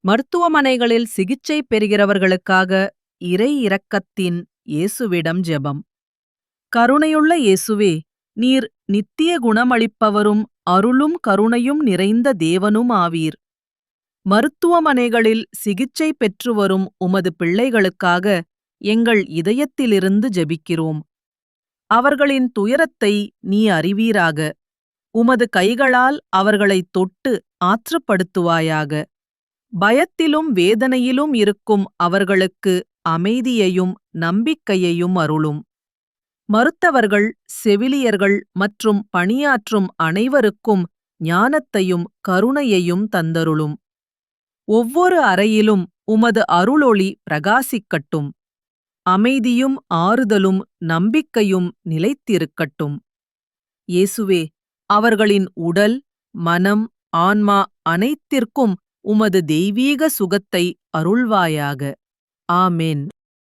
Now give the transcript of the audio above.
மருத்துவமனைகளில் சிகிச்சை பெறுகிறவர்களுக்காக இறை இரக்கத்தின் இயேசுவிடம் ஜெபம். கருணையுள்ள இயேசுவே, நீர் நித்திய குணமளிப்பவரும் அருளும் கருணையும் நிறைந்த தேவனும் ஆவீர். மருத்துவமனைகளில் சிகிச்சை பெற்று வரும் உமது பிள்ளைகளுக்காக எங்கள் இதயத்திலிருந்து ஜெபிக்கிறோம். அவர்களின் துயரத்தை நீ அறிவீராக. உமது கைகளால் அவர்களைத் தொட்டு ஆற்றுப்படுத்துவாயாக. பயத்திலும் வேதனையிலும் இருக்கும் அவர்களுக்கு அமைதியையும் நம்பிக்கையையும் அருளும். மருத்துவர்கள், செவிலியர்கள் மற்றும் பணியாற்றும் அனைவருக்கும் ஞானத்தையும் கருணையையும் தந்தருளும். ஒவ்வொரு அறையிலும் உமது அருளொளி பிரகாசிக்கட்டும். அமைதியும் ஆறுதலும் நம்பிக்கையும் நிலைத்திருக்கட்டும். இயேசுவே, அவர்களின் உடல், மனம், ஆன்மா அனைத்திற்கும் உமது தெய்வீக சுகத்தை அருள்வாயாக. ஆமென்.